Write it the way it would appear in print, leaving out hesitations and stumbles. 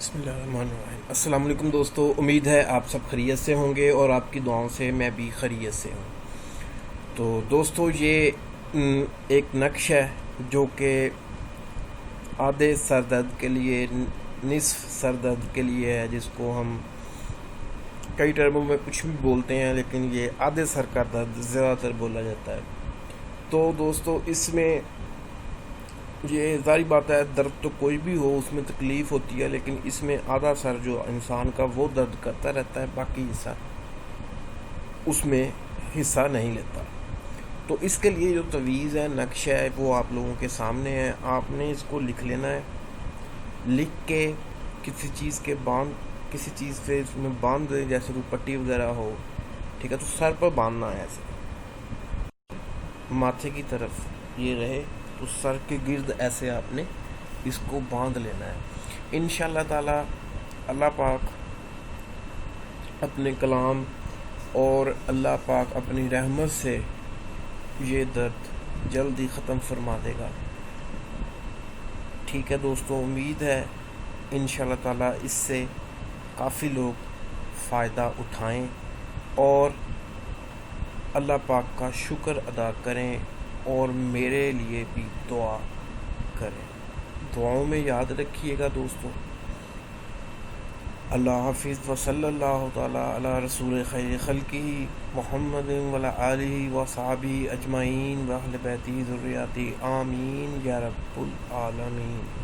بسم اللہ الرحمن الرحیم۔ السلام علیکم دوستو، امید ہے آپ سب خیریت سے ہوں گے اور آپ کی دعاؤں سے میں بھی خیریت سے ہوں۔ تو دوستو یہ ایک نقش ہے جو کہ آدھے سر درد کے لیے، نصف سر درد کے لیے ہے، جس کو ہم کئی ٹرموں میں کچھ بھی بولتے ہیں، لیکن یہ آدھے سر کا درد زیادہ تر بولا جاتا ہے۔ تو دوستو اس میں یہ ظاہری بات ہے، درد تو کوئی بھی ہو اس میں تکلیف ہوتی ہے، لیکن اس میں آدھا سر جو انسان کا وہ درد کرتا رہتا ہے، باقی حصہ اس میں حصہ نہیں لیتا۔ تو اس کے لیے جو تویز ہے، نقش ہے، وہ آپ لوگوں کے سامنے ہے۔ آپ نے اس کو لکھ لینا ہے، لکھ کے کسی چیز سے اس میں باندھ دیں، جیسے کوئی پٹی وغیرہ ہو، ٹھیک ہے؟ تو سر پر باندھنا ہے، ایسے ماتھے کی طرف یہ رہے، تو سر کے گرد ایسے آپ نے اس کو باندھ لینا ہے۔ انشاءاللہ تعالی اللہ پاک اپنے کلام اور اللہ پاک اپنی رحمت سے یہ درد جلدی ختم فرما دے گا۔ ٹھیک ہے دوستو، امید ہے انشاءاللہ تعالی اس سے کافی لوگ فائدہ اٹھائیں اور اللہ پاک کا شکر ادا کریں اور میرے لیے بھی دعا کریں۔ دعاؤں میں یاد رکھیے گا دوستو۔ اللہ حافظ، وصلی اللہ تعالی علی رسول خیر خلقہ محمد وعلی آلہ وصحبہ اجمعین واہل بیتہ ذریاتہ، آمین یا رب العالمین۔